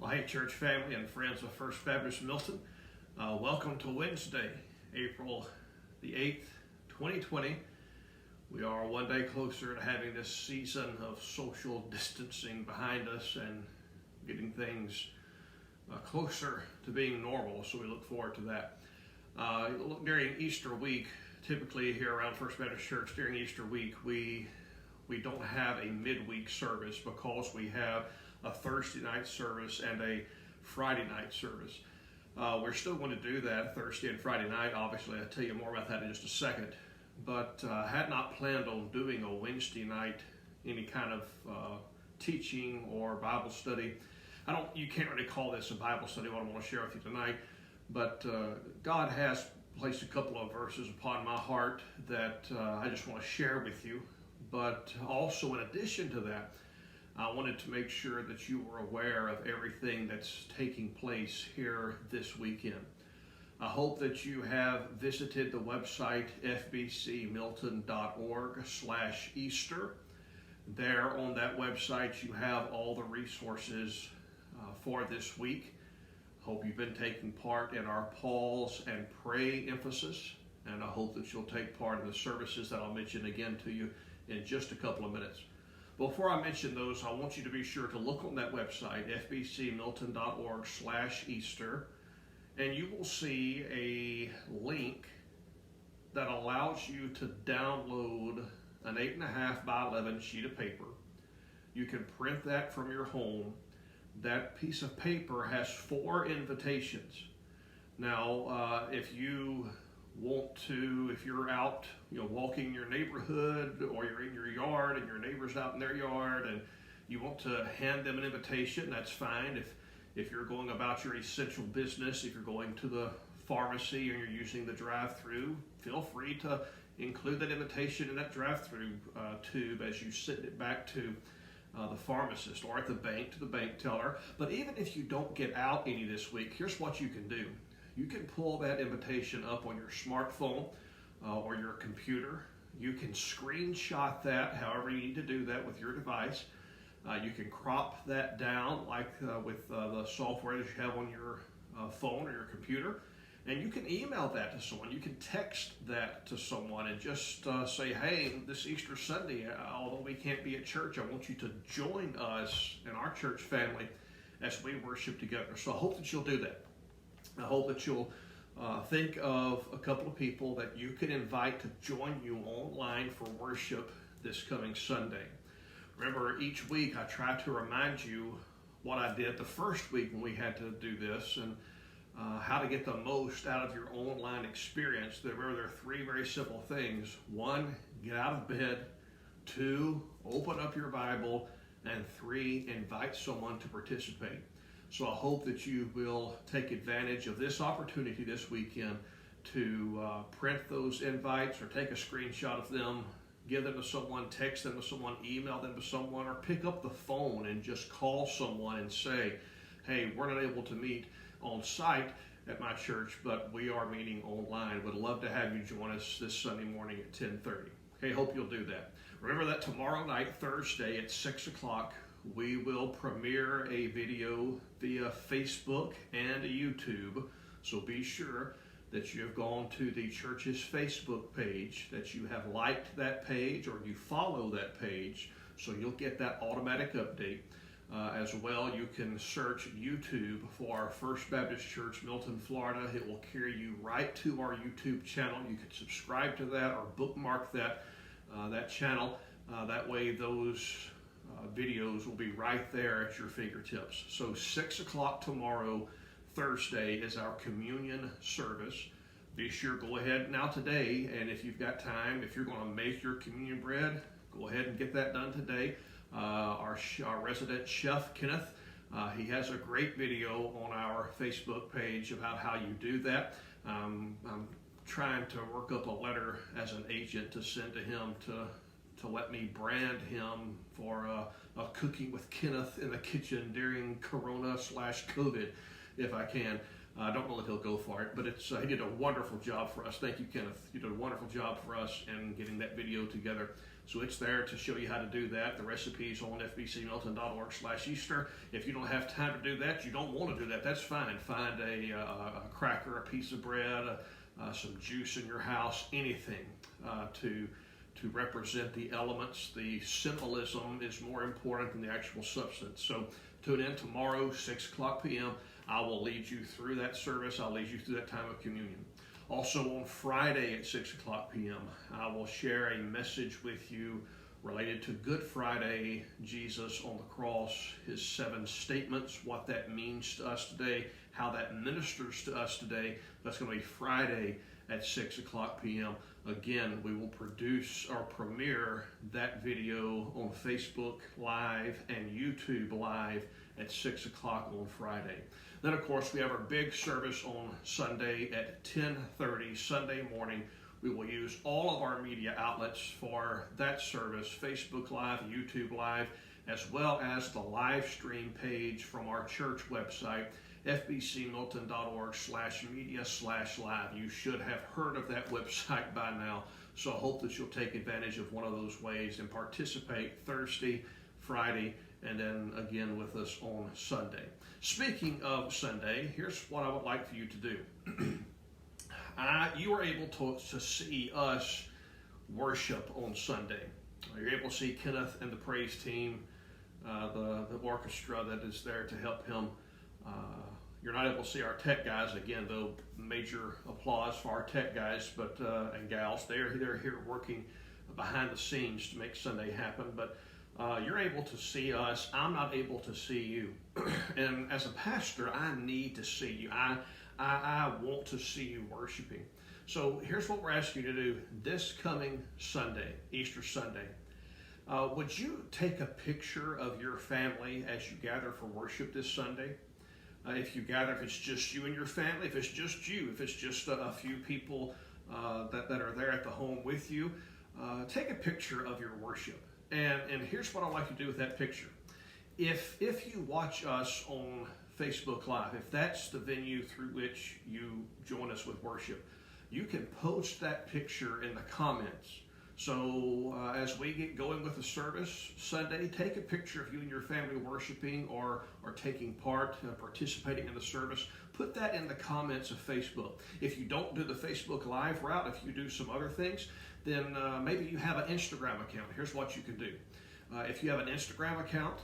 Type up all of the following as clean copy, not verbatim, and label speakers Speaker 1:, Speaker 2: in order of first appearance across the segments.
Speaker 1: Well, hey, church family and friends of First Baptist Milton. Welcome to Wednesday, April the 8th, 2020. We are one day closer to having this season of social distancing behind us and getting things closer to being normal, so we look forward to that. During Easter week, typically here around First Baptist Church, during Easter week, we don't have a midweek service because we have a Thursday night service and a Friday night service. We're still going to do that Thursday and Friday night. Obviously, I'll tell you more about that in just a second. But had not planned on doing a Wednesday night, any kind of teaching or Bible study. You can't really call this a Bible study, what I want to share with you tonight. But God has placed a couple of verses upon my heart that I just want to share with you. But also, in addition to that, I wanted to make sure that you were aware of everything that's taking place here this weekend. I hope that you have visited the website fbcmilton.org/Easter. There on that website you have all the resources for this week. Hope you've been taking part in our pause and pray emphasis, and I hope that you'll take part in the services that I'll mention again to you in just a couple of minutes. Before I mention those, I want you to be sure to look on that website, fbcmilton.org/Easter, and you will see a link that allows you to download an 8.5 by 11 sheet of paper. You can print that from your home. That piece of paper has 4 invitations. Now, if you want to, if you're out, walking your neighborhood, or you're in your yard and your neighbor's out in their yard and you want to hand them an invitation, that's fine. If you're going about your essential business, if you're going to the pharmacy and you're using the drive-through, feel free to include that invitation in that drive-through tube as you send it back to the pharmacist, or at the bank to the bank teller. But even if you don't get out any this week, here's what you can do. You can pull that invitation up on your smartphone or your computer. You can screenshot that however you need to do that with your device. You can crop that down like with the software that you have on your phone or your computer. And you can email that to someone. You can text that to someone and just say, hey, this Easter Sunday, although we can't be at church, I want you to join us in our church family as we worship together. So I hope that you'll do that. I hope that you'll think of a couple of people that you can invite to join you online for worship this coming Sunday. Remember, each week I try to remind you what I did the first week when we had to do this, and how to get the most out of your online experience. Remember, there are 3 very simple things. 1, get out of bed. 2, open up your Bible. And 3, invite someone to participate. So I hope that you will take advantage of this opportunity this weekend to print those invites or take a screenshot of them, give them to someone, text them to someone, email them to someone, or pick up the phone and just call someone and say, hey, we're not able to meet on site at my church, but we are meeting online. Would love to have you join us this Sunday morning at 10:30. Okay, hope you'll do that. Remember that tomorrow night, Thursday at 6 o'clock, we will premiere a video via Facebook and YouTube. So be sure that you have gone to the church's Facebook page, that you have liked that page or you follow that page, so you'll get that automatic update. As well, you can search YouTube for First Baptist Church, Milton, Florida. It will carry you right to our YouTube channel. You can subscribe to that or bookmark that channel. That way those videos will be right there at your fingertips. So 6 o'clock tomorrow, Thursday, is our communion service. Be sure, go ahead now today, and if you've got time, if you're going to make your communion bread, go ahead and get that done today. Our resident chef, Kenneth, he has a great video on our Facebook page about how you do that. I'm trying to work up a letter as an agent to send to him to let me brand him for cooking with Kenneth in the kitchen during Corona/COVID, if I can. I don't know that he'll go for it, but he did a wonderful job for us. Thank you, Kenneth. You did a wonderful job for us in getting that video together. So it's there to show you how to do that. The recipe's on fbcmilton.org/Easter. If you don't have time to do that, you don't want to do that, that's fine. Find a cracker, a piece of bread, some juice in your house, anything to represent the elements. The symbolism is more important than the actual substance. So tune in tomorrow, 6 o'clock p.m. I will lead you through that service. I'll lead you through that time of communion. Also on Friday at 6 o'clock p.m., I will share a message with you related to Good Friday, Jesus on the cross, his 7 statements, what that means to us today, how that ministers to us today. That's going to be Friday at 6 o'clock p.m. Again, we will produce or premiere that video on Facebook Live and YouTube Live at 6 o'clock on Friday. Then, of course, we have our big service on Sunday at 10:30 Sunday morning. We will use all of our media outlets for that service, Facebook Live, YouTube Live, as well as the live stream page from our church website, fbcmilton.org/media/live. You should have heard of that website by now, so I hope that you'll take advantage of one of those ways and participate Thursday, Friday, and then again with us on Sunday. Speaking of Sunday, here's what I would like for you to do. You are able to see us worship on Sunday. You're able to see Kenneth and the praise team, the orchestra that is there to help him. You're not able to see our tech guys, again, though major applause for our tech guys and gals. They're here working behind the scenes to make Sunday happen, but you're able to see us. I'm not able to see you. And as a pastor, I need to see you. I want to see you worshiping. So here's what we're asking you to do this coming Sunday, Easter Sunday. Would you take a picture of your family as you gather for worship this Sunday? If you gather, if it's just you and your family, if it's just you, if it's just a few people that are there at the home with you, take a picture of your worship. And here's what I'd like you to do with that picture. If you watch us on Facebook Live, if that's the venue through which you join us with worship, you can post that picture in the comments. So as we get going with the service Sunday, take a picture of you and your family worshiping or taking part, participating in the service. Put that in the comments of Facebook. If you don't do the Facebook Live route, if you do some other things, then maybe you have an Instagram account. Here's what you can do. If you have an Instagram account,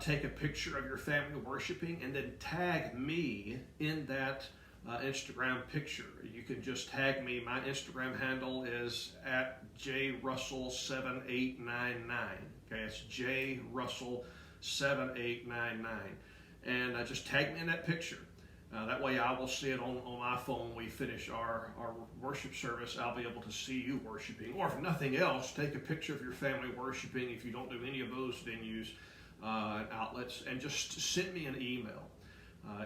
Speaker 1: take a picture of your family worshiping and then tag me in that Instagram picture. You can just tag me. My Instagram handle is at jrussell7899. Okay, it's jrussell7899. And just tag me in that picture. That way I will see it on my phone when we finish our worship service. I'll be able to see you worshiping. Or if nothing else, take a picture of your family worshiping if you don't do any of those venues and outlets, and just send me an email.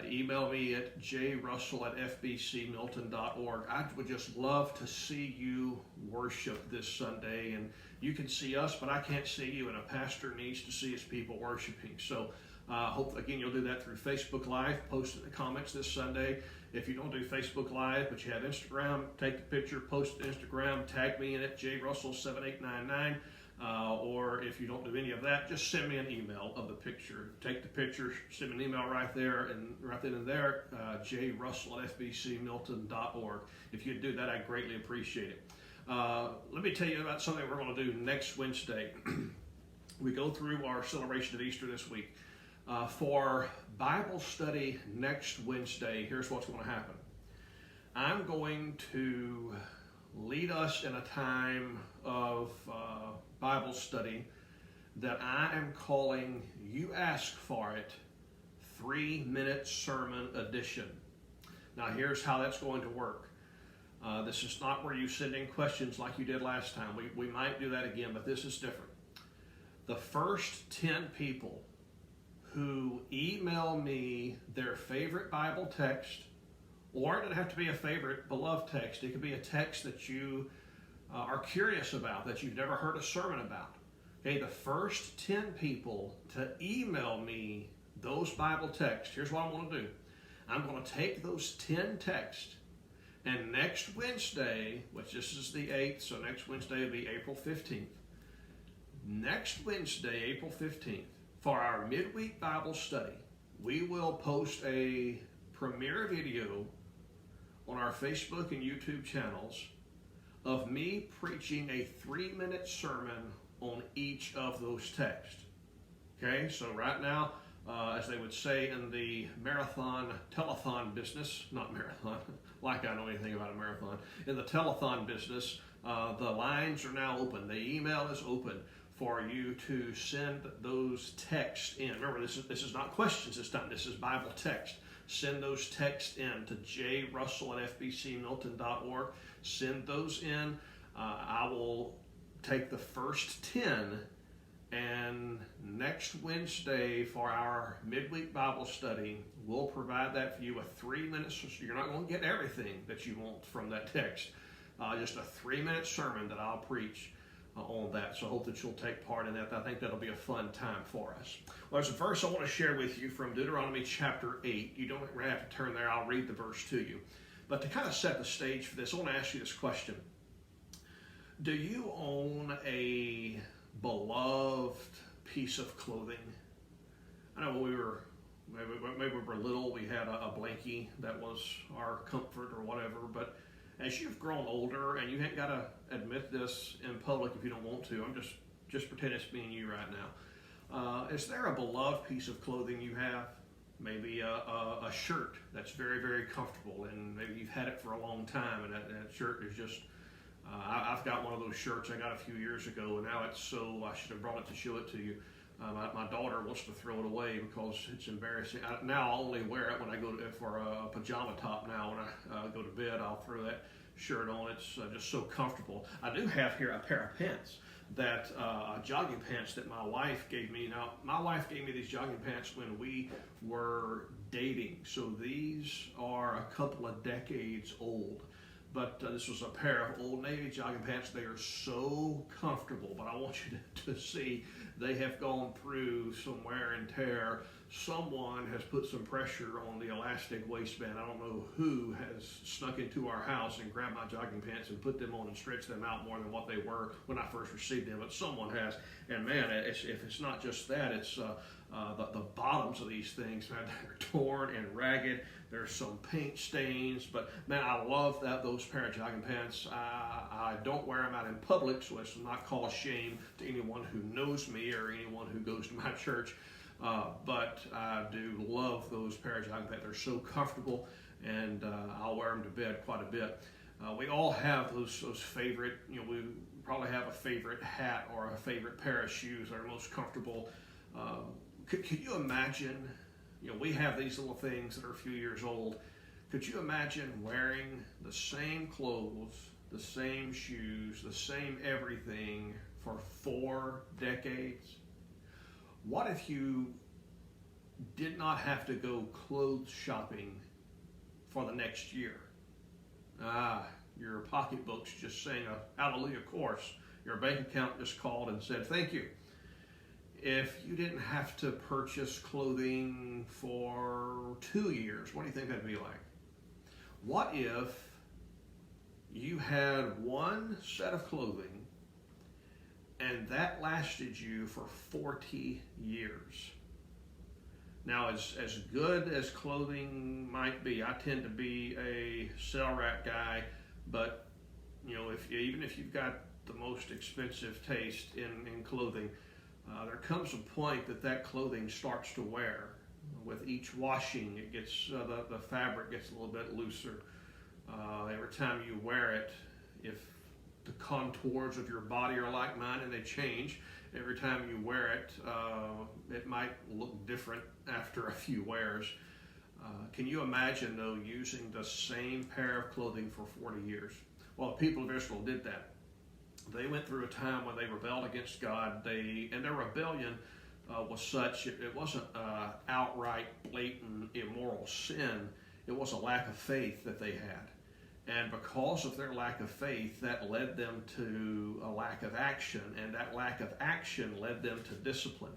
Speaker 1: Email me at jrussell@fbcmilton.org. I would just love to see you worship this Sunday. And you can see us, but I can't see you, and a pastor needs to see his people worshiping. So hope, again, you'll do that through Facebook Live. Post in the comments this Sunday. If you don't do Facebook Live, but you have Instagram, take the picture, post it to Instagram, tag me in it, jrussell7899. Or if you don't do any of that, just send me an email of the picture. Take the picture, send me an email right there, and right then and there, jrussell@fbcmilton.org. If you'd do that, I'd greatly appreciate it. Let me tell you about something we're going to do next Wednesday. We go through our celebration of Easter this week. For Bible study next Wednesday, here's what's going to happen. I'm going to lead us in a time of Bible study that I am calling You Ask For It 3-Minute Sermon Edition. Now here's how that's going to work. This is not where you send in questions like you did last time. We might do that again, but this is different. The first 10 people who email me their favorite Bible text, or it doesn't have to be a favorite beloved text. It could be a text that you are curious about, that you've never heard a sermon about. Okay, the first 10 people to email me those Bible texts, here's what I'm going to do. I'm going to take those 10 texts, and next Wednesday, which this is the 8th, so next Wednesday will be April 15th, next Wednesday, April 15th, for our midweek Bible study, we will post a premiere video on our Facebook and YouTube channels of me preaching a 3-minute sermon on each of those texts. Okay, so right now, as they would say in the marathon, telethon business, not marathon, like I know anything about a marathon, in the telethon business, the lines are now open. The email is open for you to send those texts in. Remember, this is not questions this time. This is Bible text. Send those texts in to jrussell@fbcmilton.org. Send those in. I will take the first 10, and next Wednesday for our midweek Bible study, we'll provide that for you, a 3-minute, so you're not going to get everything that you want from that text. Just a 3-minute sermon that I'll preach on that. So I hope that you'll take part in that. I think that'll be a fun time for us. Well, there's a verse I want to share with you from Deuteronomy chapter 8. You don't have to turn there. I'll read the verse to you. But to kind of set the stage for this, I want to ask you this question. Do you own a beloved piece of clothing? I know when maybe we were little, we had a blankie that was our comfort or whatever, but as you've grown older, and you ain't got to admit this in public if you don't want to, I'm just pretend it's me and you right now. Is there a beloved piece of clothing you have? Maybe a shirt that's very, very comfortable, and maybe you've had it for a long time, and that shirt is just, I've got one of those shirts I got a few years ago, and now it's so, I should have brought it to show it to you. My daughter wants to throw it away because it's embarrassing. Now I'll only wear it when I go for a pajama top. Now when I go to bed, I'll throw that shirt on. It's just so comfortable. I do have here a pair of pants, jogging pants that my wife gave me. Now my wife gave me these jogging pants when we were dating, so these are a couple of decades old. But this was a pair of Old Navy jogging pants. They are so comfortable, but I want you to see they have gone through some wear and tear. Someone has put some pressure on the elastic waistband. I don't know who has snuck into our house and grabbed my jogging pants and put them on and stretched them out more than what they were when I first received them, but someone has. And man, if it's not just that, it's the bottoms of these things, man, they're torn and ragged. There's some paint stains, but man, I love those pair of jogging pants. I don't wear them out in public, so it's not cause shame to anyone who knows me or anyone who goes to my church. But I do love those pair of jogging pants. They're so comfortable, and I'll wear them to bed quite a bit. We all have those favorite, we probably have a favorite hat or a favorite pair of shoes that are most comfortable. Could you imagine, we have these little things that are a few years old. Could you imagine wearing the same clothes, the same shoes, the same everything for 4 decades? What if you did not have to go clothes shopping for the next year? Your pocketbook's just saying a hallelujah chorus. Your bank account just called and said, thank you. If you didn't have to purchase clothing for 2 years, what do you think that'd be like? What if you had one set of clothing and that lasted you for 40 years? Now, as good as clothing might be, I tend to be a sell rack guy, but even if you've got the most expensive taste in clothing, there comes a point that clothing starts to wear. With each washing, it gets the fabric gets a little bit looser. Every time you wear it, if the contours of your body are like mine and they change, every time you wear it, it might look different after a few wears. Can you imagine, though, using the same pair of clothing for 40 years? Well, the people of Israel did that. They went through a time when they rebelled against God. And their rebellion was such, it wasn't outright, blatant, immoral sin. It was a lack of faith that they had. And because of their lack of faith, that led them to a lack of action. And that lack of action led them to discipline.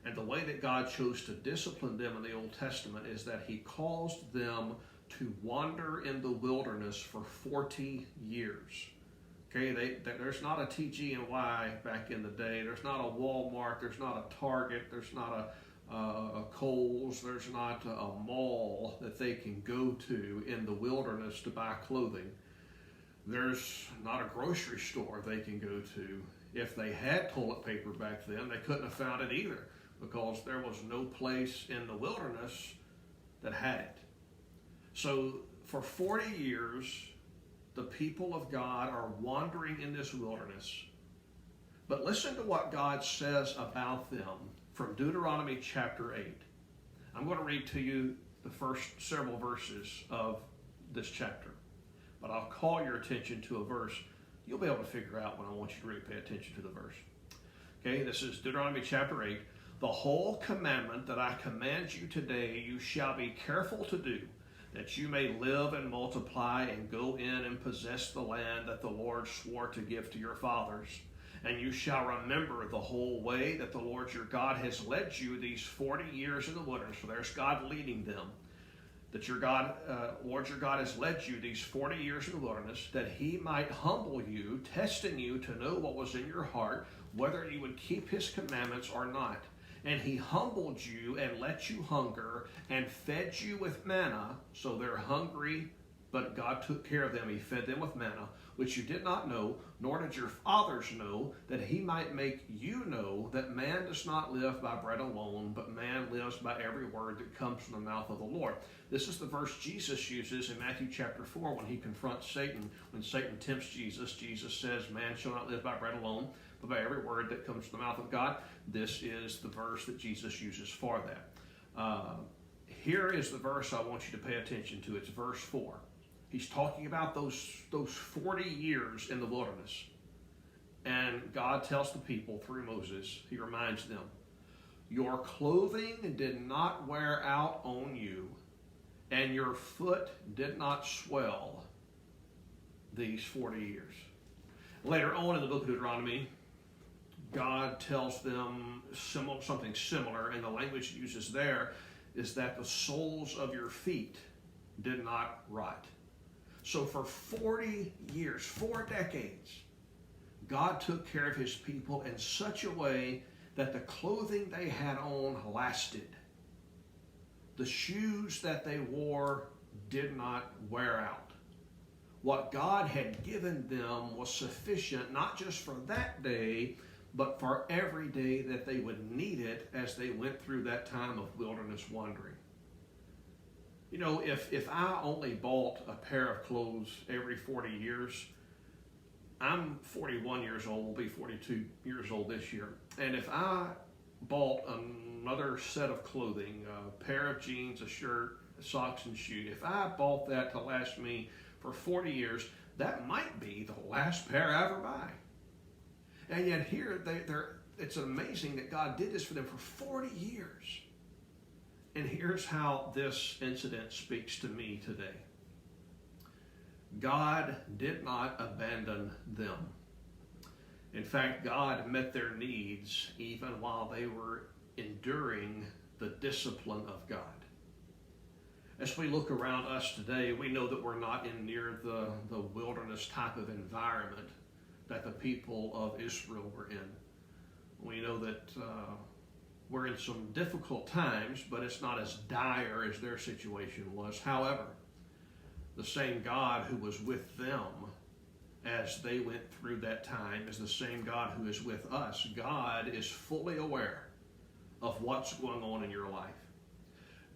Speaker 1: And the way that God chose to discipline them in the Old Testament is that He caused them to wander in the wilderness for 40 years. Okay, there's not a TG&Y back in the day. There's not a Walmart. There's not a Target. There's not a Kohl's. There's not a mall that they can go to in the wilderness to buy clothing. There's not a grocery store they can go to. If they had toilet paper back then, they couldn't have found it either, because there was no place in the wilderness that had it. So for 40 years, the people of God are wandering in this wilderness. But listen to what God says about them from Deuteronomy chapter 8. I'm going to read to you the first several verses of this chapter. But I'll call your attention to a verse. You'll be able to figure out when I want you to really pay attention to the verse. Okay, this is Deuteronomy chapter 8. The whole commandment that I command you today, you shall be careful to do, that you may live and multiply and go in and possess the land that the Lord swore to give to your fathers. And you shall remember the whole way that the Lord your God has led you these 40 years in the wilderness. So there's God leading them. That your God, Lord your God has led you these 40 years in the wilderness, that he might humble you, testing you to know what was in your heart, whether you would keep his commandments or not. And he humbled you and let you hunger and fed you with manna. So they're hungry, but God took care of them. He fed them with manna, which you did not know, nor did your fathers know, that he might make you know that man does not live by bread alone, but man lives by every word that comes from the mouth of the Lord. This is the verse Jesus uses in Matthew chapter 4 when he confronts Satan. When Satan tempts Jesus, Jesus says, man shall not live by bread alone, but by every word that comes from the mouth of God. This is the verse that Jesus uses for that. Here is the verse I want you to pay attention to. It's verse 4. He's talking about those 40 years in the wilderness. And God tells the people through Moses, he reminds them, your clothing did not wear out on you, and your foot did not swell these 40 years. Later on in the book of Deuteronomy, God tells them something similar, and the language he uses there is that the soles of your feet did not rot. So for 40 years, 4 decades, God took care of his people in such a way that the clothing they had on lasted. The shoes that they wore did not wear out. What God had given them was sufficient, not just for that day, but for every day that they would need it as they went through that time of wilderness wandering. You know, if I only bought a pair of clothes every 40 years, I'm 41 years old, will be 42 years old this year. And if I bought another set of clothing, a pair of jeans, a shirt, socks, and shoes, if I bought that to last me for 40 years, that might be the last pair I ever buy. And yet here, it's amazing that God did this for them for 40 years. And here's how this incident speaks to me today. God did not abandon them. In fact, God met their needs even while they were enduring the discipline of God. As we look around us today, we know that we're not in near the wilderness type of environment that the people of Israel were in. We know that we're in some difficult times, but it's not as dire as their situation was. However, the same God who was with them as they went through that time is the same God who is with us. God is fully aware of what's going on in your life.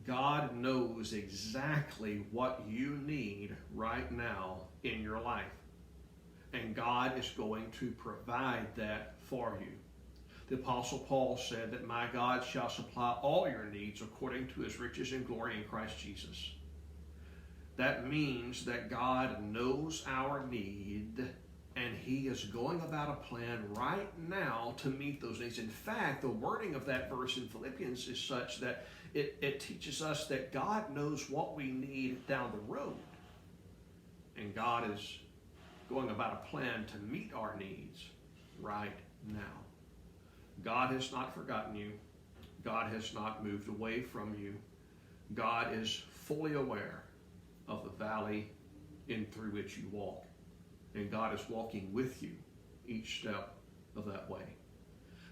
Speaker 1: God knows exactly what you need right now in your life. And God is going to provide that for you. The Apostle Paul said that my God shall supply all your needs according to his riches and glory in Christ Jesus. That means that God knows our need, and he is going about a plan right now to meet those needs. In fact, the wording of that verse in Philippians is such that it teaches us that God knows what we need down the road. And God is going about a plan to meet our needs right now. God has not forgotten you. God has not moved away from you. God is fully aware of the valley in through which you walk. and God is walking with you each step of that way.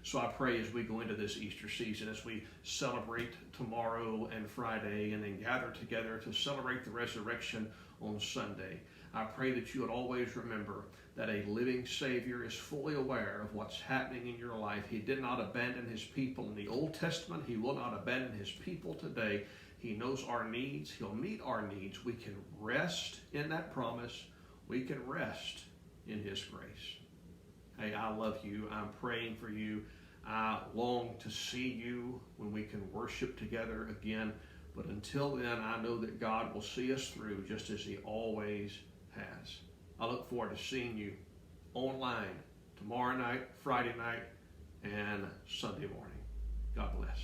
Speaker 1: So I pray as we go into this Easter season, as we celebrate tomorrow and Friday, and then gather together to celebrate the resurrection on Sunday, I pray that you would always remember that a living Savior is fully aware of what's happening in your life. He did not abandon his people in the Old Testament. He will not abandon his people today. He knows our needs. He'll meet our needs. We can rest in that promise. We can rest in his grace. Hey, I love you. I'm praying for you. I long to see you when we can worship together again. But until then, I know that God will see us through just as he always has. I look forward to seeing you online tomorrow night, Friday night, and Sunday morning. God bless.